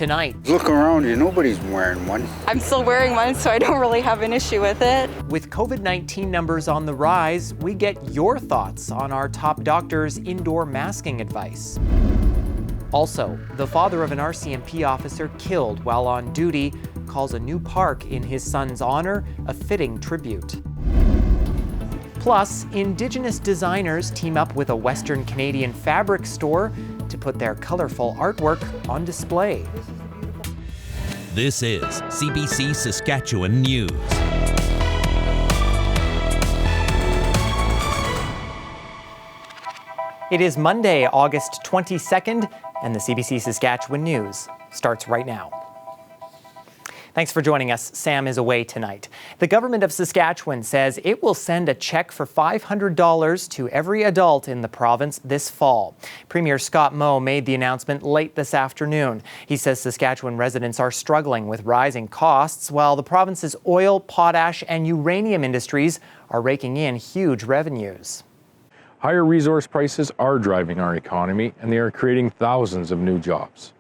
tonight. Look around you, nobody's wearing one. I'm still wearing one, so I don't really have an issue with it. With COVID-19 numbers on the rise, we get your thoughts on our top doctors' indoor masking advice. Also, the father of an RCMP officer killed while on duty calls a new park in his son's honor a fitting tribute. Plus, Indigenous designers team up with a Western Canadian fabric store to put their colorful artwork on display. This is CBC Saskatchewan News. It is Monday, August 22nd, and the CBC Saskatchewan News starts right now. Thanks for joining us. Sam is away tonight. The government of Saskatchewan says it will send a check for $500 to every adult in the province this fall. Premier Scott Moe made the announcement late this afternoon. He says Saskatchewan residents are struggling with rising costs, while the province's oil, potash, and uranium industries are raking in huge revenues. Higher resource prices are driving our economy, and they are creating thousands of new jobs.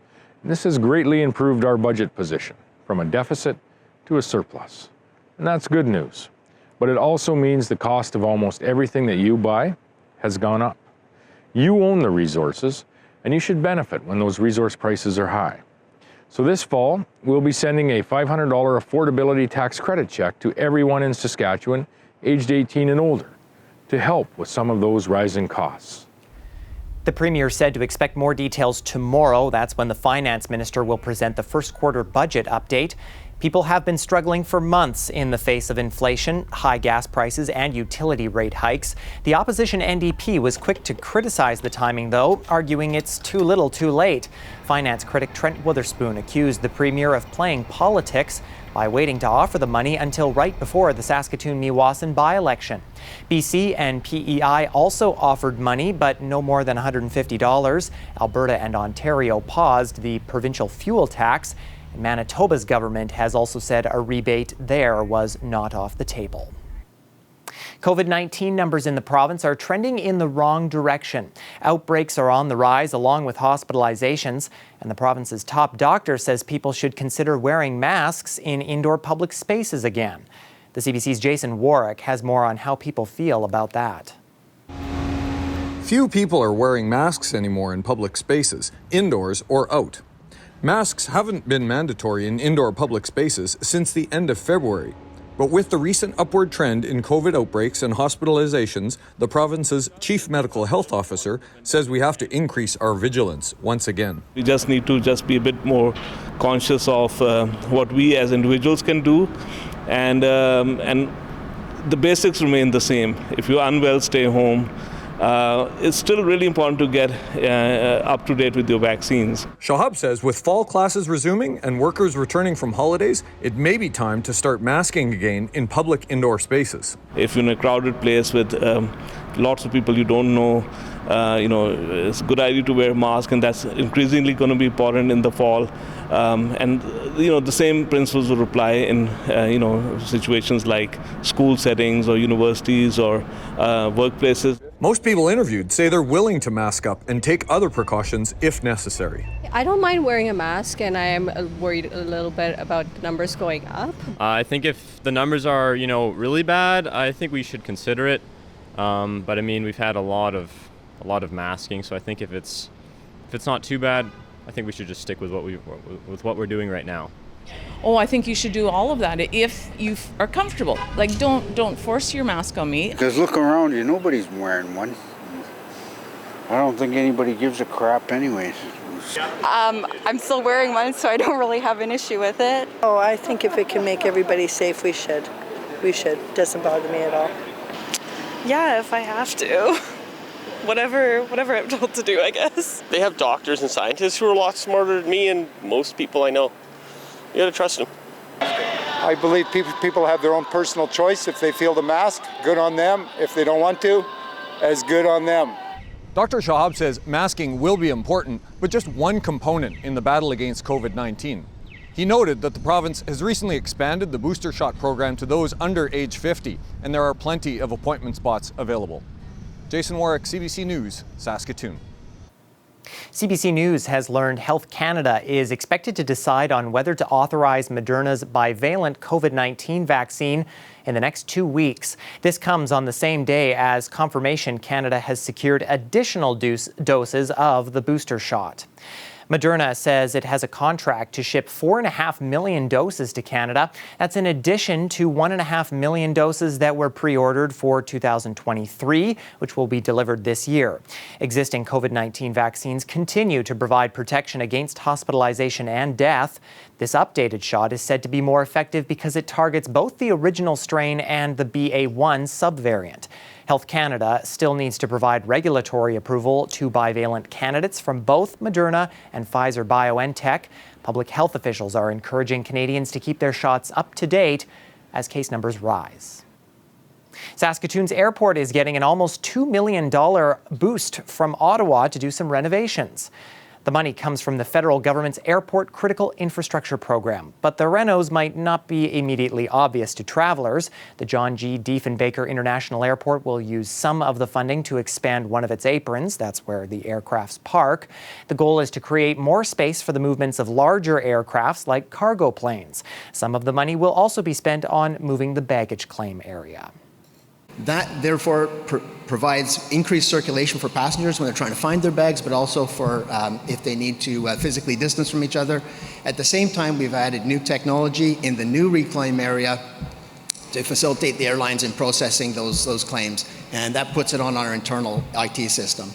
And this has greatly improved our budget position, from a deficit to a surplus. And that's good news. But it also means the cost of almost everything that you buy has gone up. You own the resources, and you should benefit when those resource prices are high. So this fall, we'll be sending a $500 affordability tax credit check to everyone in Saskatchewan aged 18 and older to help with some of those rising costs. The Premier said to expect more details tomorrow. That's when the Finance Minister will present the first quarter budget update. People have been struggling for months in the face of inflation, high gas prices, and utility rate hikes. The opposition NDP was quick to criticize the timing, though, arguing it's too little too late. Finance critic Trent Witherspoon accused the Premier of playing politics by waiting to offer the money until right before the Saskatoon-Meewasin by-election. BC and PEI also offered money, but no more than $150. Alberta and Ontario paused the provincial fuel tax. And Manitoba's government has also said a rebate there was not off the table. COVID-19 numbers in the province are trending in the wrong direction. Outbreaks are on the rise along with hospitalizations, and the province's top doctor says people should consider wearing masks in indoor public spaces again. The CBC's Jason Warwick has more on how people feel about that. Few people are wearing masks anymore in public spaces, indoors or out. Masks haven't been mandatory in indoor public spaces since the end of February. But with the recent upward trend in COVID outbreaks and hospitalizations, the province's chief medical health officer says we have to increase our vigilance once again. We just need to be a bit more conscious of what we as individuals can do, and the basics remain the same. If you're unwell, stay home. It's still really important to get up to date with your vaccines. Shahab says with fall classes resuming and workers returning from holidays, it may be time to start masking again in public indoor spaces. If you're in a crowded place with lots of people you don't know, it's a good idea to wear a mask, and that's increasingly going to be important in the fall. The same principles will apply in situations like school settings or universities or workplaces. Most people interviewed say they're willing to mask up and take other precautions if necessary. I don't mind wearing a mask, and I am worried a little bit about the numbers going up. I think if the numbers are, really bad, I think we should consider it. But I mean, we've had a lot of masking, so I think if it's not too bad, I think we should just stick with what we're doing right now. Oh, I think you should do all of that if you are comfortable. Like, don't force your mask on me. Because look around you, nobody's wearing one. I don't think anybody gives a crap anyways. I'm still wearing one, so I don't really have an issue with it. Oh, I think if it can make everybody safe, we should. Doesn't bother me at all. Yeah, if I have to. Whatever I'm told to do, I guess. They have doctors and scientists who are a lot smarter than me and most people I know. You gotta trust them. I believe people have their own personal choice. If they feel to mask, good on them. If they don't want to, as good on them. Dr. Shahab says masking will be important, but just one component in the battle against COVID-19. He noted that the province has recently expanded the booster shot program to those under age 50, and there are plenty of appointment spots available. Jason Warwick, CBC News, Saskatoon. CBC News has learned Health Canada is expected to decide on whether to authorize Moderna's bivalent COVID-19 vaccine in the next 2 weeks. This comes on the same day as confirmation Canada has secured additional doses of the booster shot. Moderna says it has a contract to ship 4.5 million doses to Canada. That's in addition to 1.5 million doses that were pre-ordered for 2023, which will be delivered this year. Existing COVID-19 vaccines continue to provide protection against hospitalization and death. This updated shot is said to be more effective because it targets both the original strain and the BA.1 subvariant. Health Canada still needs to provide regulatory approval to bivalent candidates from both Moderna and Pfizer-BioNTech. Public health officials are encouraging Canadians to keep their shots up to date as case numbers rise. Saskatoon's airport is getting an almost $2 million boost from Ottawa to do some renovations. The money comes from the federal government's Airport Critical Infrastructure Program, but the renos might not be immediately obvious to travelers. The John G. Diefenbaker International Airport will use some of the funding to expand one of its aprons. That's where the aircrafts park. The goal is to create more space for the movements of larger aircrafts like cargo planes. Some of the money will also be spent on moving the baggage claim area. That, therefore, provides increased circulation for passengers when they're trying to find their bags, but also for if they need to physically distance from each other. At the same time, we've added new technology in the new reclaim area to facilitate the airlines in processing those claims, and that puts it on our internal IT system.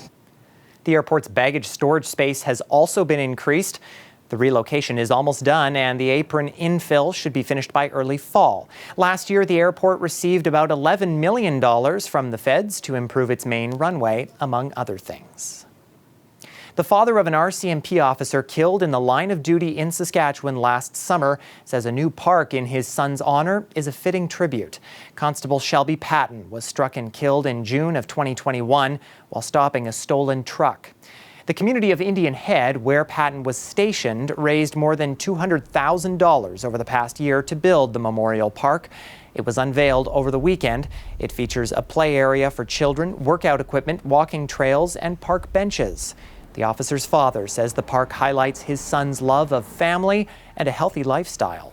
The airport's baggage storage space has also been increased. The relocation is almost done, and the apron infill should be finished by early fall. Last year, the airport received about $11 million from the feds to improve its main runway, among other things. The father of an RCMP officer killed in the line of duty in Saskatchewan last summer says a new park in his son's honor is a fitting tribute. Constable Shelby Patton was struck and killed in June of 2021 while stopping a stolen truck. The community of Indian Head, where Patton was stationed, raised more than $200,000 over the past year to build the memorial park. It was unveiled over the weekend. It features a play area for children, workout equipment, walking trails, and park benches. The officer's father says the park highlights his son's love of family and a healthy lifestyle.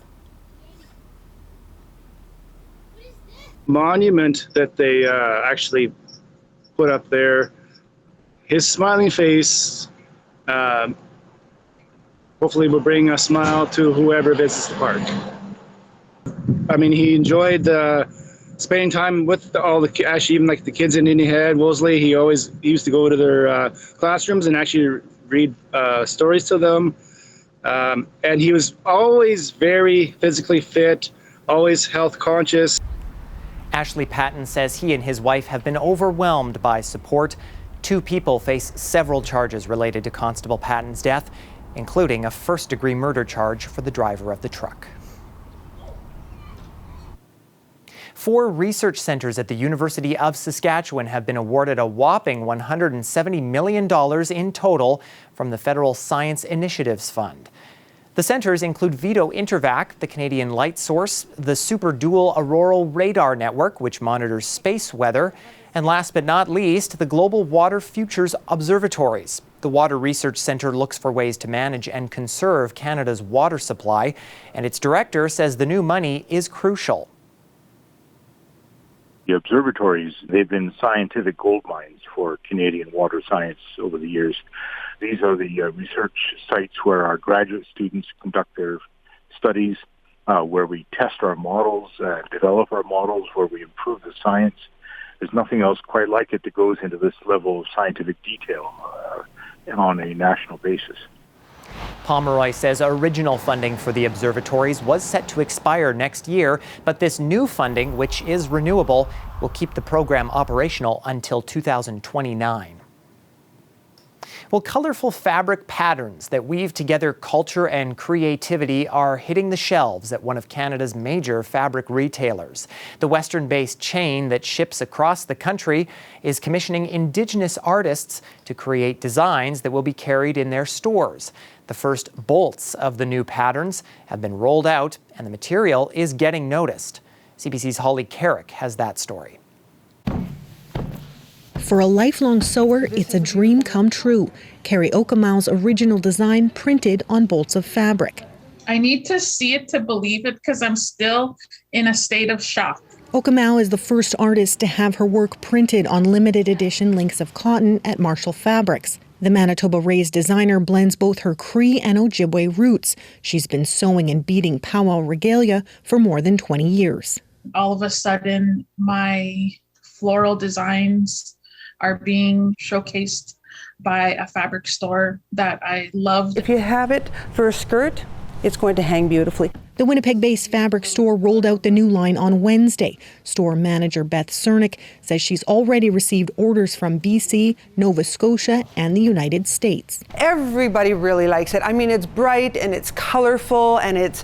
Monument that they actually put up there. His smiling face hopefully will bring a smile to whoever visits the park. I mean, he enjoyed spending time with actually even like the kids in Indian Head, Wolseley. He used to go to their classrooms and actually read stories to them. And he was always very physically fit, always health conscious. Ashley Patton says he and his wife have been overwhelmed by support. 2 people face several charges related to Constable Patton's death, including a first-degree murder charge for the driver of the truck. 4 research centers at the University of Saskatchewan have been awarded a whopping $170 million in total from the Federal Science Initiatives Fund. The centers include VITO Intervac, the Canadian Light Source, the Super Dual Auroral Radar Network, which monitors space weather, and last but not least, the Global Water Futures Observatories. The Water Research Centre looks for ways to manage and conserve Canada's water supply, and its director says the new money is crucial. The observatories, they've been scientific gold mines for Canadian water science over the years. These are the research sites where our graduate students conduct their studies, where we test our models, develop our models, where we improve the science. There's nothing else quite like it that goes into this level of scientific detail on a national basis. Pomeroy says original funding for the observatories was set to expire next year, but this new funding, which is renewable, will keep the program operational until 2029. Well, colorful fabric patterns that weave together culture and creativity are hitting the shelves at one of Canada's major fabric retailers. The Western-based chain that ships across the country is commissioning Indigenous artists to create designs that will be carried in their stores. The first bolts of the new patterns have been rolled out, and the material is getting noticed. CBC's Holly Carrick has that story. For a lifelong sewer, it's a dream come true. Carrie Okamau's original design printed on bolts of fabric. I need to see it to believe it because I'm still in a state of shock. Okamau is the first artist to have her work printed on limited edition links of cotton at Marshall Fabrics. The Manitoba-raised designer blends both her Cree and Ojibwe roots. She's been sewing and beading powwow regalia for more than 20 years. All of a sudden, my floral designs are being showcased by a fabric store that I love. If you have it for a skirt, it's going to hang beautifully. The Winnipeg-based fabric store rolled out the new line on Wednesday. Store manager Beth Cernick says she's already received orders from BC, Nova Scotia, and the United States. Everybody really likes it. I mean, it's bright and it's colorful and it's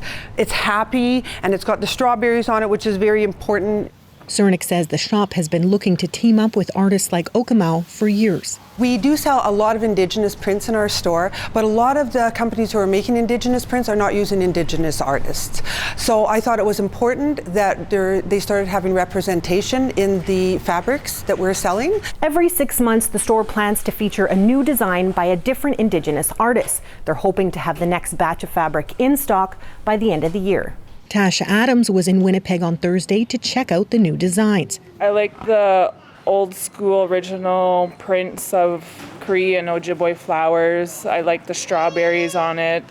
happy and it's got the strawberries on it, which is very important. Cernick says the shop has been looking to team up with artists like Okamau for years. We do sell a lot of Indigenous prints in our store, but a lot of the companies who are making Indigenous prints are not using Indigenous artists. So I thought it was important that they started having representation in the fabrics that we're selling. Every 6 months, the store plans to feature a new design by a different Indigenous artist. They're hoping to have the next batch of fabric in stock by the end of the year. Tasha Adams was in Winnipeg on Thursday to check out the new designs. I like the old school original prints of Cree and Ojibwe flowers. I like the strawberries on it.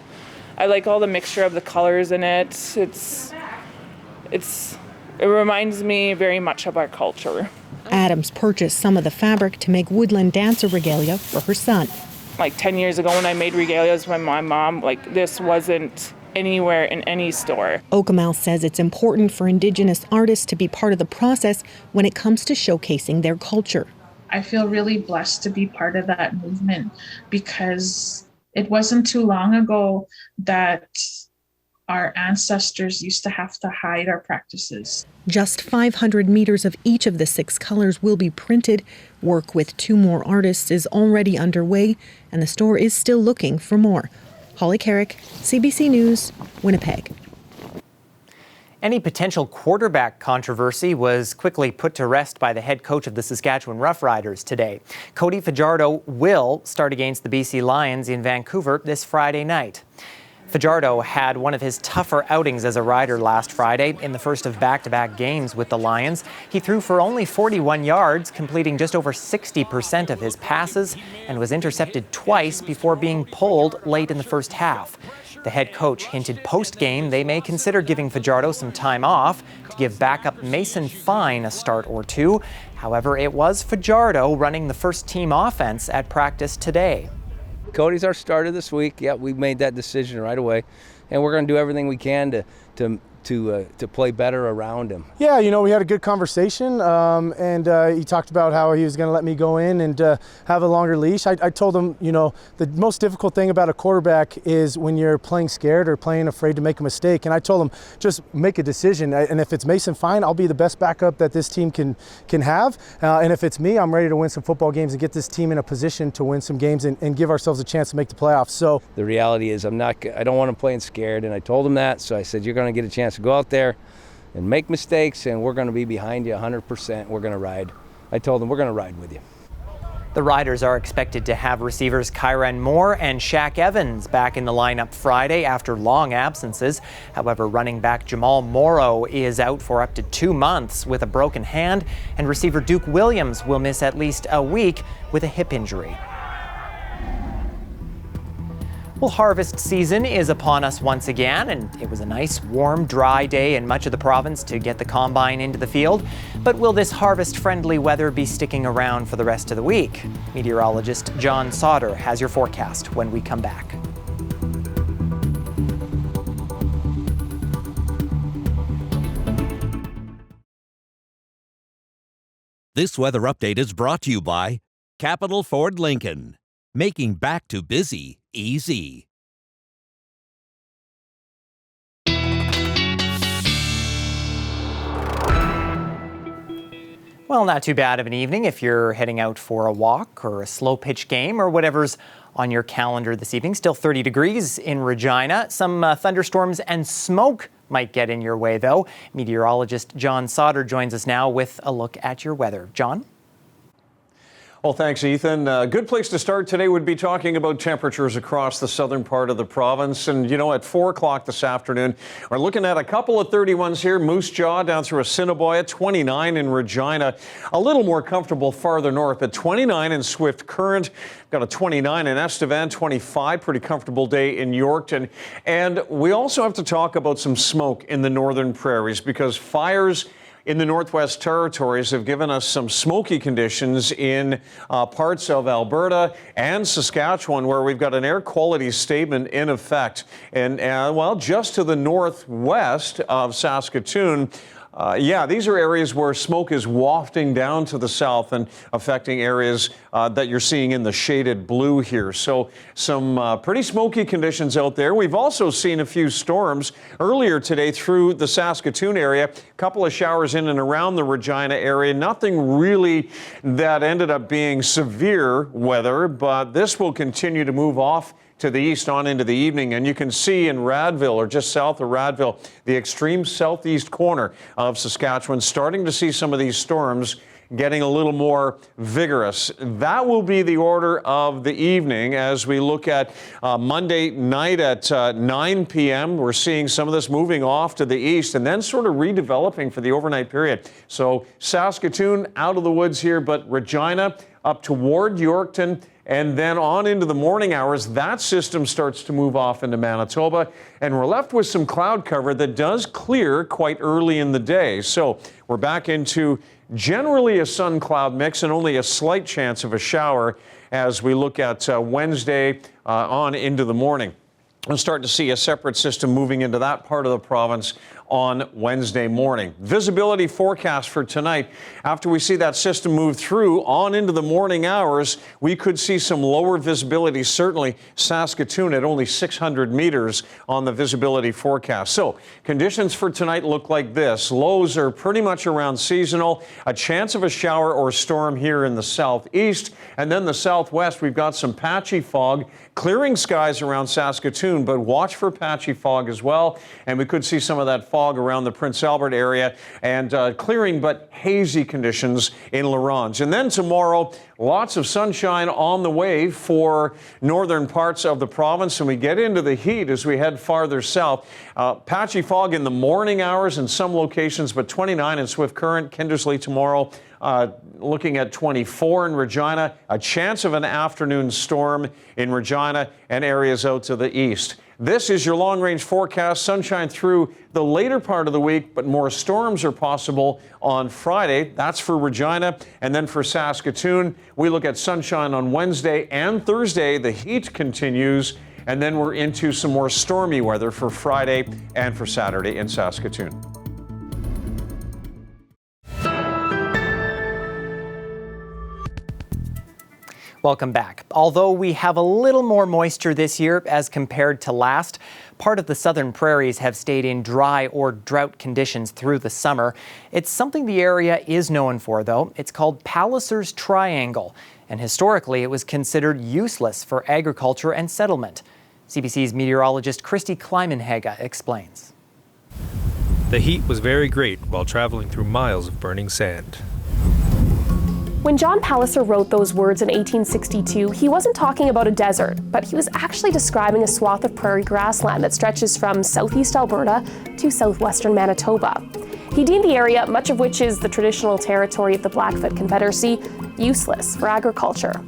I like all the mixture of the colors in it. It reminds me very much of our culture. Adams purchased some of the fabric to make woodland dancer regalia for her son. Like 10 years ago when I made regalias with my mom, this wasn't anywhere in any store. Okamau says it's important for Indigenous artists to be part of the process when it comes to showcasing their culture. I feel really blessed to be part of that movement because it wasn't too long ago that our ancestors used to have to hide our practices. Just 500 meters of each of the 6 colors will be printed. Work with 2 more artists is already underway, and the store is still looking for more. Holly Carrick, CBC News, Winnipeg. Any potential quarterback controversy was quickly put to rest by the head coach of the Saskatchewan Roughriders today. Cody Fajardo will start against the BC Lions in Vancouver this Friday night. Fajardo had one of his tougher outings as a Rider last Friday in the first of back-to-back games with the Lions. He threw for only 41 yards, completing just over 60% of his passes, and was intercepted twice before being pulled late in the first half. The head coach hinted post-game they may consider giving Fajardo some time off to give backup Mason Fine a start or two. However, it was Fajardo running the first-team offense at practice today. Cody's our starter this week. Yeah, we made that decision right away, and we're going to do everything we can to play better around him. Yeah, we had a good conversation, and he talked about how he was going to let me go in and have a longer leash. I told him, the most difficult thing about a quarterback is when you're playing scared or playing afraid to make a mistake. And I told him, just make a decision. And if it's Mason Fine, I'll be the best backup that this team can have. And if it's me, I'm ready to win some football games and get this team in a position to win some games and give ourselves a chance to make the playoffs. So the reality is I don't want him playing scared, and I told him that. So I said, you're going to get a chance to go out there and make mistakes, and we're going to be behind you 100%. We're going to ride. I told them we're going to ride with you. The Riders are expected to have receivers Kyran Moore and Shaq Evans back in the lineup Friday after long absences. However, running back Jamal Morrow is out for up to 2 months with a broken hand, and receiver Duke Williams will miss at least a week with a hip injury. Well, harvest season is upon us once again, and it was a nice, warm, dry day in much of the province to get the combine into the field. But will this harvest-friendly weather be sticking around for the rest of the week? Meteorologist John Sauter has your forecast when we come back. This weather update is brought to you by Capital Ford Lincoln, making back to busy easy. Well, not too bad of an evening if you're heading out for a walk or a slow pitch game or whatever's on your calendar this evening. Still 30 degrees in Regina. Some thunderstorms and smoke might get in your way, though. Meteorologist John Sauter joins us now with a look at your weather. John? Well, thanks, Ethan. A good place to start today would be talking about temperatures across the southern part of the province. And, at 4 o'clock this afternoon, we're looking at a couple of 31s here. Moose Jaw down through Assiniboia, 29 in Regina. A little more comfortable farther north, but 29 in Swift Current. Got a 29 in Estevan, 25, pretty comfortable day in Yorkton. And we also have to talk about some smoke in the northern prairies because fires in the Northwest Territories have given us some smoky conditions in parts of Alberta and Saskatchewan, where we've got an air quality statement in effect. And, just to the northwest of Saskatoon, these are areas where smoke is wafting down to the south and affecting areas that you're seeing in the shaded blue here. So some pretty smoky conditions out there. We've also seen a few storms earlier today through the Saskatoon area. A couple of showers in and around the Regina area. Nothing really that ended up being severe weather, but this will continue to move off to the east on into the evening. And you can see in Radville, or just south of Radville, the extreme southeast corner of Saskatchewan, starting to see some of these storms getting a little more vigorous. That will be the order of the evening as we look at Monday night at 9 p.m. We're seeing some of this moving off to the east and then sort of redeveloping for the overnight period. So Saskatoon out of the woods here, but Regina up toward Yorkton, and then on into the morning hours, that system starts to move off into Manitoba, and we're left with some cloud cover that does clear quite early in the day. So we're back into generally a sun-cloud mix and only a slight chance of a shower as we look at Wednesday on into the morning. We'll start to see a separate system moving into that part of the province on Wednesday morning. Visibility forecast for tonight. After we see that system move through on into the morning hours, we could see some lower visibility, certainly Saskatoon at only 600 meters on the visibility forecast. So conditions for tonight look like this. Lows are pretty much around seasonal, a chance of a shower or storm here in the southeast, and then the southwest, we've got some patchy fog, clearing skies around Saskatoon, but watch for patchy fog as well, and we could see some of that fog around the Prince Albert area and clearing but hazy conditions in La Ronge. And then tomorrow, lots of sunshine on the way for northern parts of the province, and we get into the heat as we head farther south. Patchy fog in the morning hours in some locations, but 29 in Swift Current, Kindersley tomorrow. Looking at 24 in Regina, a chance of an afternoon storm in Regina and areas out to the east. This is your long-range forecast. Sunshine through the later part of the week, but more storms are possible on Friday. That's for Regina. And then for Saskatoon, we look at sunshine on Wednesday and Thursday. The heat continues. And then we're into some more stormy weather for Friday and for Saturday in Saskatoon. Welcome back. Although we have a little more moisture this year as compared to last, part of the southern prairies have stayed in dry or drought conditions through the summer. It's something the area is known for, though. It's called Palliser's Triangle, and historically it was considered useless for agriculture and settlement. CBC's meteorologist Christy Kleimenhege explains. The heat was very great while traveling through miles of burning sand. When John Palliser wrote those words in 1862, he wasn't talking about a desert, but he was actually describing a swath of prairie grassland that stretches from southeast Alberta to southwestern Manitoba. He deemed the area, much of which is the traditional territory of the Blackfoot Confederacy, useless for agriculture.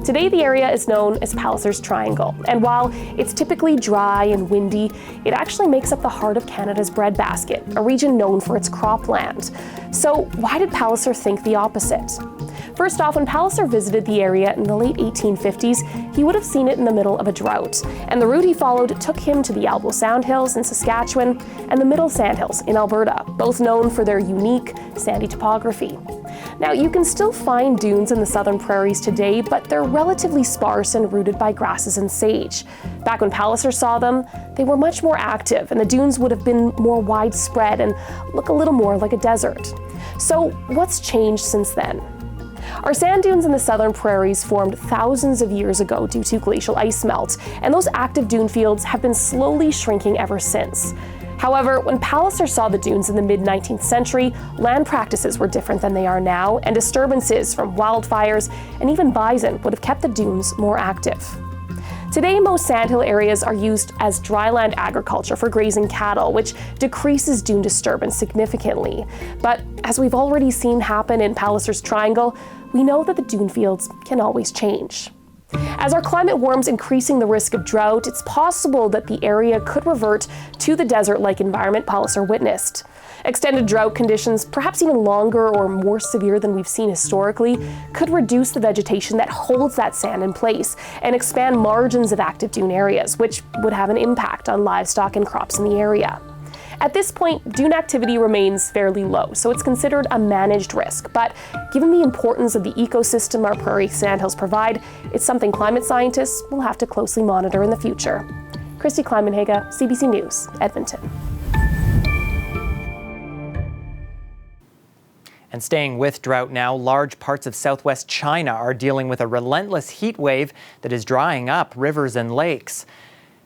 Today, the area is known as Palliser's Triangle, and while it's typically dry and windy, it actually makes up the heart of Canada's breadbasket, a region known for its cropland. So why did Palliser think the opposite? First off, when Palliser visited the area in the late 1850s, he would have seen it in the middle of a drought, and the route he followed took him to the Elbow Sandhills in Saskatchewan and the Middle Sandhills in Alberta, both known for their unique sandy topography. Now, you can still find dunes in the southern prairies today, but they're relatively sparse and rooted by grasses and sage. Back when Palliser saw them, they were much more active, and the dunes would have been more widespread and look a little more like a desert. So what's changed since then? Our sand dunes in the southern prairies formed thousands of years ago due to glacial ice melt, and those active dune fields have been slowly shrinking ever since. However, when Palliser saw the dunes in the mid-19th century, land practices were different than they are now, and disturbances from wildfires and even bison would have kept the dunes more active. Today, most sandhill areas are used as dryland agriculture for grazing cattle, which decreases dune disturbance significantly. But as we've already seen happen in Palliser's Triangle, we know that the dune fields can always change. As our climate warms, increasing the risk of drought, it's possible that the area could revert to the desert-like environment Palliser witnessed. Extended drought conditions, perhaps even longer or more severe than we've seen historically, could reduce the vegetation that holds that sand in place and expand margins of active dune areas, which would have an impact on livestock and crops in the area. At this point, dune activity remains fairly low, so it's considered a managed risk. But given the importance of the ecosystem our prairie sandhills provide, it's something climate scientists will have to closely monitor in the future. Christy Kleimenhage, CBC News, Edmonton. And staying with drought now, large parts of southwest China are dealing with a relentless heat wave that is drying up rivers and lakes.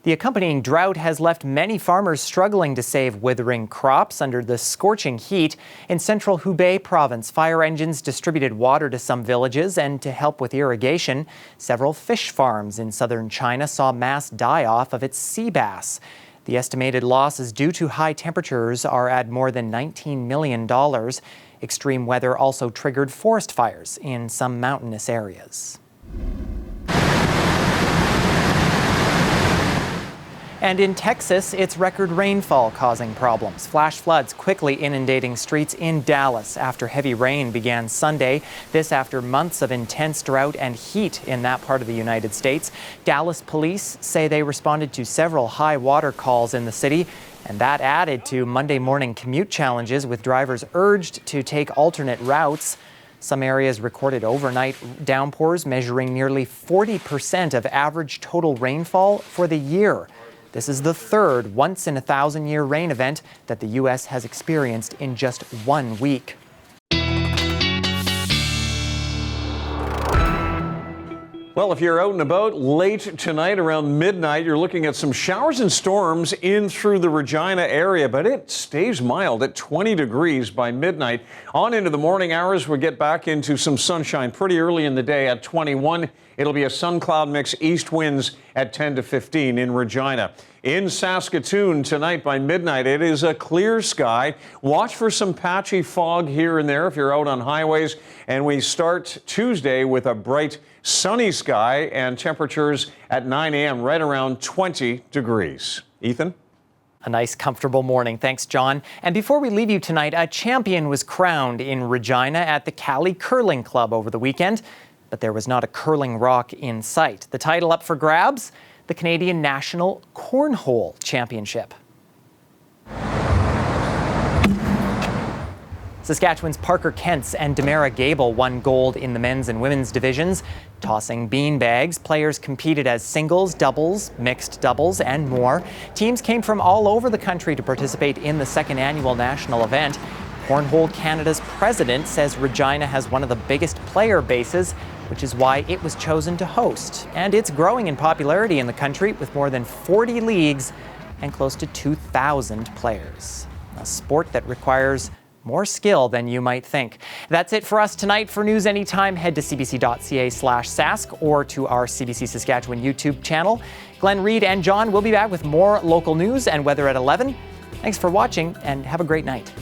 The accompanying drought has left many farmers struggling to save withering crops under the scorching heat. In central Hubei province, fire engines distributed water to some villages, and to help with irrigation, several fish farms in southern China saw mass die-off of its sea bass. The estimated losses due to high temperatures are at more than $19 million. Extreme weather also triggered forest fires in some mountainous areas. And in Texas, it's record rainfall causing problems. Flash floods quickly inundating streets in Dallas after heavy rain began Sunday. This after months of intense drought and heat in that part of the United States. Dallas police say they responded to several high water calls in the city, and that added to Monday morning commute challenges, with drivers urged to take alternate routes. Some areas recorded overnight downpours measuring nearly 40% of average total rainfall for the year. This is the third once-in-a-thousand-year rain event that the U.S. has experienced in just 1 week. Well, if you're out and about late tonight around midnight, you're looking at some showers and storms in through the Regina area, but it stays mild at 20 degrees by midnight. On into the morning hours, we'll get back into some sunshine pretty early in the day at 21. It'll be a sun-cloud mix, east winds at 10 to 15 in Regina. In Saskatoon tonight by midnight, it is a clear sky. Watch for some patchy fog here and there if you're out on highways. And we start Tuesday with a bright, sunny sky and temperatures at 9 a.m. right around 20 degrees. Ethan? A nice, comfortable morning. Thanks, John. And before we leave you tonight, a champion was crowned in Regina at the Cali Curling Club over the weekend. But there was not a curling rock in sight. The title up for grabs, the Canadian National Cornhole Championship. Saskatchewan's Parker Kentz and Demara Gable won gold in the men's and women's divisions. Tossing bean bags, players competed as singles, doubles, mixed doubles, and more. Teams came from all over the country to participate in the second annual national event. Cornhole Canada's president says Regina has one of the biggest player bases, which is why it was chosen to host. And it's growing in popularity in the country with more than 40 leagues and close to 2,000 players. A sport that requires more skill than you might think. That's it for us tonight. For news anytime, head to cbc.ca/sask or to our CBC Saskatchewan YouTube channel. Glenn Reed and John will be back with more local news and weather at 11. Thanks for watching and have a great night.